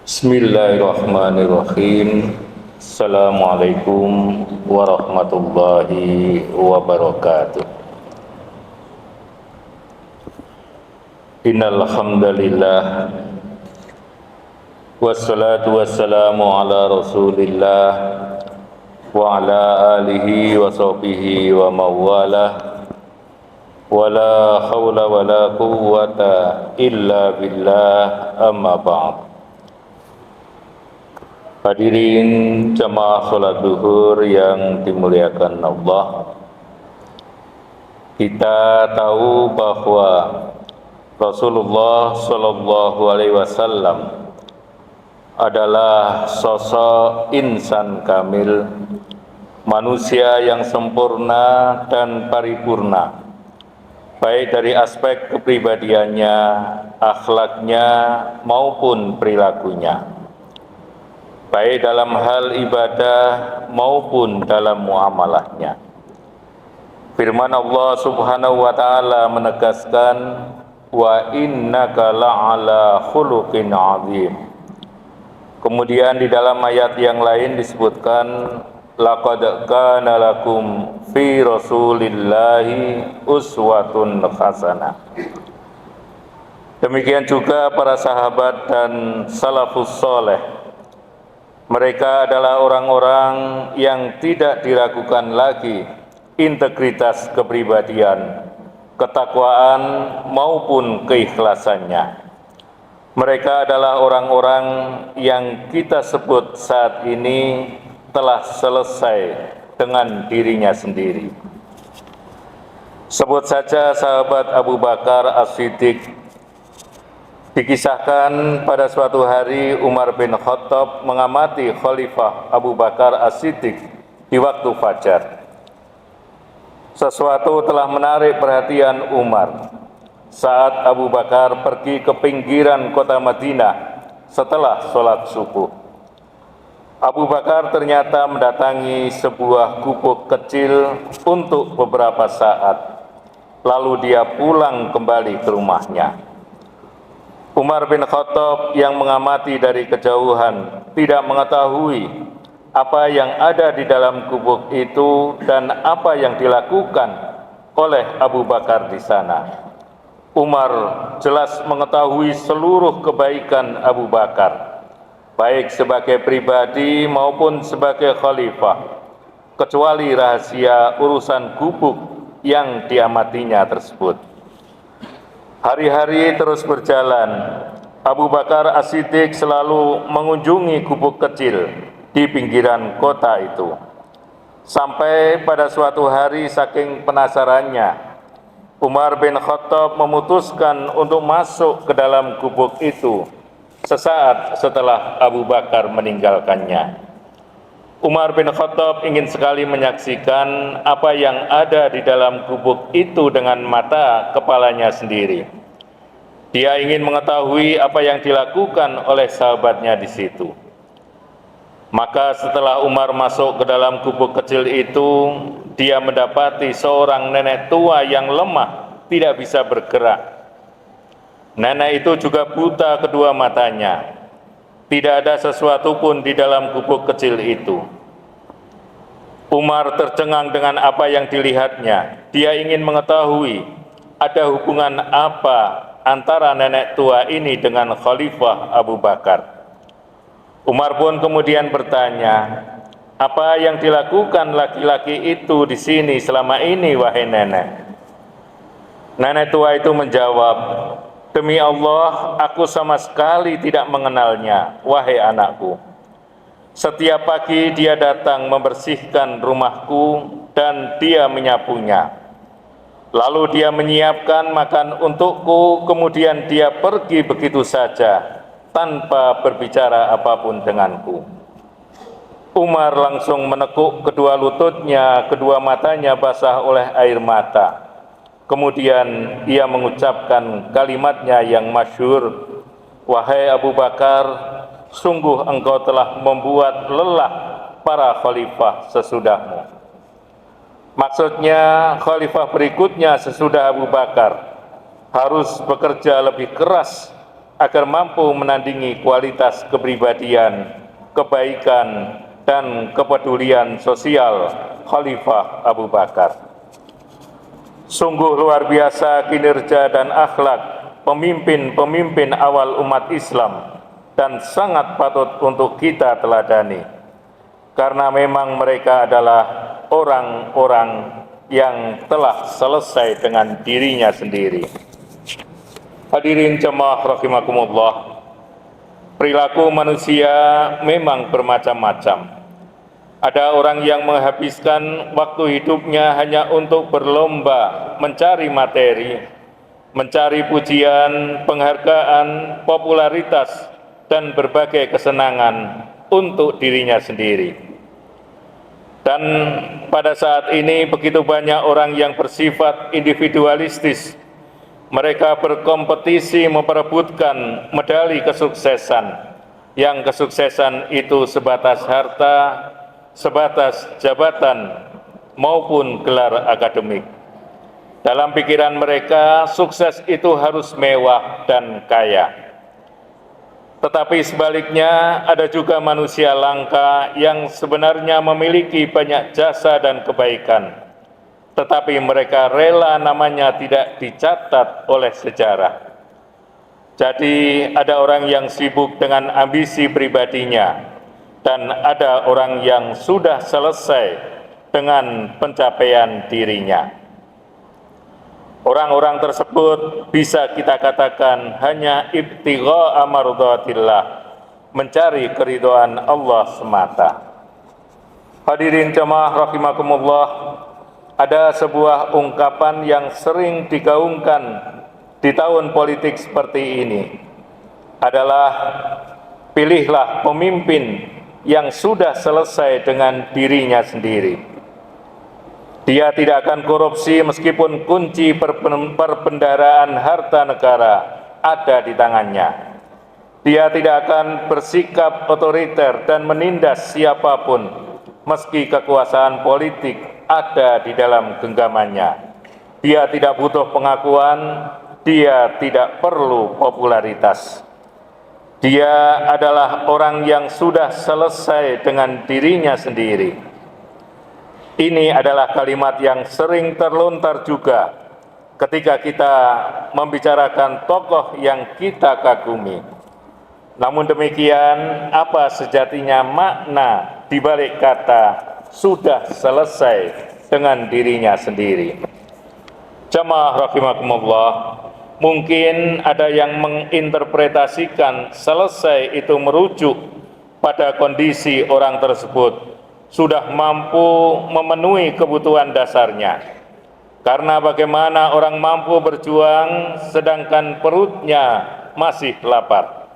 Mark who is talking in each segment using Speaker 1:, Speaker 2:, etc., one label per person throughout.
Speaker 1: Bismillahirrahmanirrahim. Assalamualaikum warahmatullahi wabarakatuh. Innal hamdalillah wassalatu wassalamu ala Rasulillah wa ala alihi wa sahbihi wa mawalah. Wala haula wala quwwata illa billah, amma ba'd. Hadirin jamaah sholat duhur yang dimuliakan Allah, kita tahu bahwa Rasulullah Shallallahu Alaihi Wasallam adalah sosok insan kamil, manusia yang sempurna dan paripurna, baik dari aspek kepribadiannya, akhlaknya maupun perilakunya, baik dalam hal ibadah maupun dalam muamalahnya. Firman Allah Subhanahu wa taala menegaskan, wa innaka la'ala khuluqin 'adzim. Kemudian di dalam ayat yang lain disebutkan, laqad kana lakum fi rasulillahi uswatun hasanah. Demikian juga para sahabat dan salafus saleh. Mereka adalah orang-orang yang tidak diragukan lagi integritas kepribadian, ketakwaan maupun keikhlasannya. Mereka adalah orang-orang yang kita sebut saat ini telah selesai dengan dirinya sendiri. Sebut saja sahabat Abu Bakar As-Siddiq. Dikisahkan pada suatu hari Umar bin Khattab mengamati Khalifah Abu Bakar As-Siddiq di waktu fajar. Sesuatu telah menarik perhatian Umar saat Abu Bakar pergi ke pinggiran kota Madinah setelah sholat subuh. Abu Bakar ternyata mendatangi sebuah gubuk kecil untuk beberapa saat, lalu dia pulang kembali ke rumahnya. Umar bin Khattab yang mengamati dari kejauhan tidak mengetahui apa yang ada di dalam gubuk itu dan apa yang dilakukan oleh Abu Bakar di sana. Umar jelas mengetahui seluruh kebaikan Abu Bakar, baik sebagai pribadi maupun sebagai khalifah, kecuali rahasia urusan gubuk yang diamatinya tersebut. Hari-hari terus berjalan. Abu Bakar As-Siddiq selalu mengunjungi gubuk kecil di pinggiran kota itu. Sampai pada suatu hari saking penasarannya, Umar bin Khattab memutuskan untuk masuk ke dalam gubuk itu sesaat setelah Abu Bakar meninggalkannya. Umar bin Khattab ingin sekali menyaksikan apa yang ada di dalam gubuk itu dengan mata kepalanya sendiri. Dia ingin mengetahui apa yang dilakukan oleh sahabatnya di situ. Maka setelah Umar masuk ke dalam gubuk kecil itu, dia mendapati seorang nenek tua yang lemah, tidak bisa bergerak. Nenek itu juga buta kedua matanya. Tidak ada sesuatu pun di dalam gubuk kecil itu. Umar tercengang dengan apa yang dilihatnya. Dia ingin mengetahui ada hubungan apa antara nenek tua ini dengan Khalifah Abu Bakar. Umar pun kemudian bertanya, apa yang dilakukan laki-laki itu di sini selama ini, wahai nenek? Nenek tua itu menjawab, demi Allah, aku sama sekali tidak mengenalnya, wahai anakku. Setiap pagi dia datang membersihkan rumahku dan dia menyapunya. Lalu dia menyiapkan makan untukku, kemudian dia pergi begitu saja, tanpa berbicara apapun denganku. Umar langsung menekuk kedua lututnya, kedua matanya basah oleh air mata. Kemudian ia mengucapkan kalimatnya yang masyhur, wahai Abu Bakar, sungguh engkau telah membuat lelah para khalifah sesudahmu. Maksudnya khalifah berikutnya sesudah Abu Bakar harus bekerja lebih keras agar mampu menandingi kualitas kepribadian, kebaikan, dan kepedulian sosial Khalifah Abu Bakar. Sungguh luar biasa kinerja dan akhlak pemimpin-pemimpin awal umat Islam dan sangat patut untuk kita teladani, karena memang mereka adalah orang-orang yang telah selesai dengan dirinya sendiri. Hadirin jemaah rahimakumullah, perilaku manusia memang bermacam-macam. Ada orang yang menghabiskan waktu hidupnya hanya untuk berlomba mencari materi, mencari pujian, penghargaan, popularitas, dan berbagai kesenangan untuk dirinya sendiri. Dan pada saat ini begitu banyak orang yang bersifat individualistis. Mereka berkompetisi memperebutkan medali kesuksesan, yang kesuksesan itu sebatas harta, sebatas jabatan, maupun gelar akademik. Dalam pikiran mereka, sukses itu harus mewah dan kaya. Tetapi sebaliknya, ada juga manusia langka yang sebenarnya memiliki banyak jasa dan kebaikan, tetapi mereka rela namanya tidak dicatat oleh sejarah. Jadi ada orang yang sibuk dengan ambisi pribadinya, dan ada orang yang sudah selesai dengan pencapaian dirinya. Orang-orang tersebut bisa kita katakan hanya ibtigha'a mardhatillah, mencari keridhaan Allah semata. Hadirin jemaah rahimakumullah, ada sebuah ungkapan yang sering digaungkan di tahun politik seperti ini, adalah pilihlah pemimpin yang sudah selesai dengan dirinya sendiri. Dia tidak akan korupsi meskipun kunci perbendaharaan harta negara ada di tangannya. Dia tidak akan bersikap otoriter dan menindas siapapun meski kekuasaan politik ada di dalam genggamannya. Dia tidak butuh pengakuan, dia tidak perlu popularitas. Dia adalah orang yang sudah selesai dengan dirinya sendiri. Ini adalah kalimat yang sering terlontar juga ketika kita membicarakan tokoh yang kita kagumi. Namun demikian, apa sejatinya makna di balik kata sudah selesai dengan dirinya sendiri? Jamaah rahimakumullah, mungkin ada yang menginterpretasikan selesai itu merujuk pada kondisi orang tersebut sudah mampu memenuhi kebutuhan dasarnya. Karena bagaimana orang mampu berjuang sedangkan perutnya masih lapar.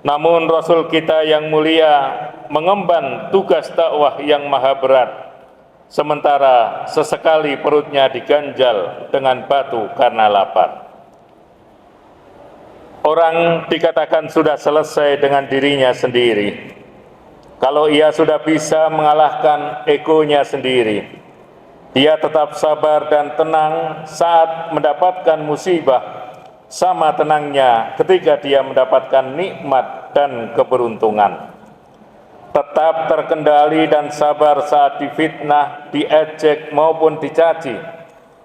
Speaker 1: Namun Rasul kita yang mulia mengemban tugas dakwah yang maha berat, sementara sesekali perutnya diganjal dengan batu karena lapar. Orang dikatakan sudah selesai dengan dirinya sendiri kalau ia sudah bisa mengalahkan egonya sendiri. Dia tetap sabar dan tenang saat mendapatkan musibah, sama tenangnya ketika dia mendapatkan nikmat dan keberuntungan. Tetap terkendali dan sabar saat difitnah, diejek maupun dicaci.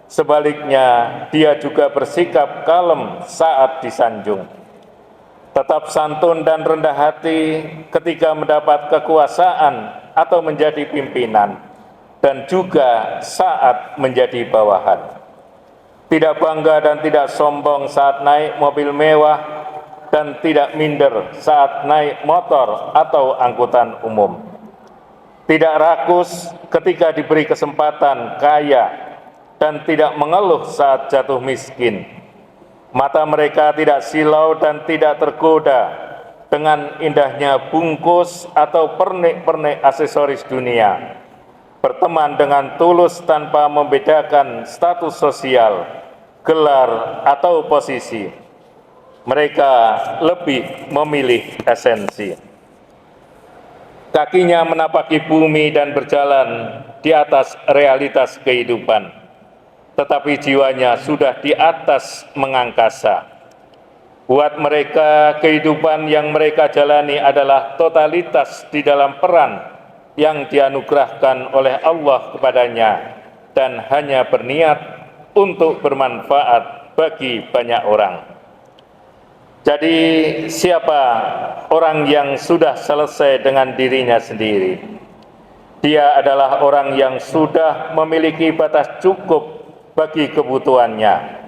Speaker 1: Sebaliknya, dia juga bersikap kalem saat disanjung. Tetap santun dan rendah hati ketika mendapat kekuasaan atau menjadi pimpinan, dan juga saat menjadi bawahan. Tidak bangga dan tidak sombong saat naik mobil mewah, dan tidak minder saat naik motor atau angkutan umum. Tidak rakus ketika diberi kesempatan kaya, dan tidak mengeluh saat jatuh miskin. Mata mereka tidak silau dan tidak tergoda dengan indahnya bungkus atau pernik-pernik aksesoris dunia. Berteman dengan tulus tanpa membedakan status sosial, gelar, atau posisi. Mereka lebih memilih esensi. Kakinya menapaki bumi dan berjalan di atas realitas kehidupan, tetapi jiwanya sudah di atas mengangkasa. Buat mereka, kehidupan yang mereka jalani adalah totalitas di dalam peran yang dianugerahkan oleh Allah kepadanya dan hanya berniat untuk bermanfaat bagi banyak orang. Jadi siapa orang yang sudah selesai dengan dirinya sendiri? Dia adalah orang yang sudah memiliki batas cukup bagi kebutuhannya,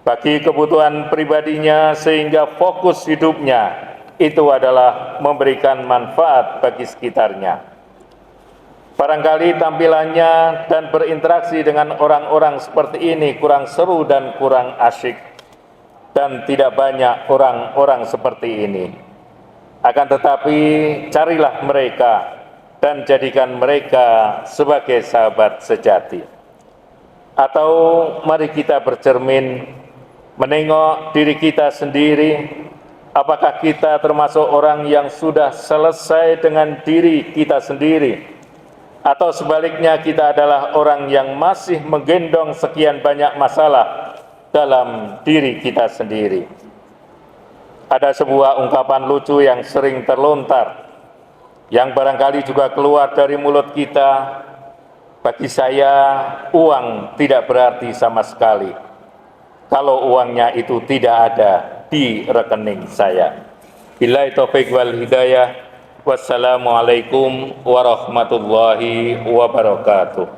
Speaker 1: bagi kebutuhan pribadinya, sehingga fokus hidupnya itu adalah memberikan manfaat bagi sekitarnya. Barangkali tampilannya dan berinteraksi dengan orang-orang seperti ini kurang seru dan kurang asyik, dan tidak banyak orang-orang seperti ini. Akan tetapi carilah mereka dan jadikan mereka sebagai sahabat sejati. Atau mari kita bercermin, menengok diri kita sendiri, apakah kita termasuk orang yang sudah selesai dengan diri kita sendiri, atau sebaliknya kita adalah orang yang masih menggendong sekian banyak masalah dalam diri kita sendiri. Ada sebuah ungkapan lucu yang sering terlontar, yang barangkali juga keluar dari mulut kita. Bagi saya, uang tidak berarti sama sekali kalau uangnya itu tidak ada di rekening saya. Billahi taufiq wal hidayah. Wassalamualaikum warahmatullahi wabarakatuh.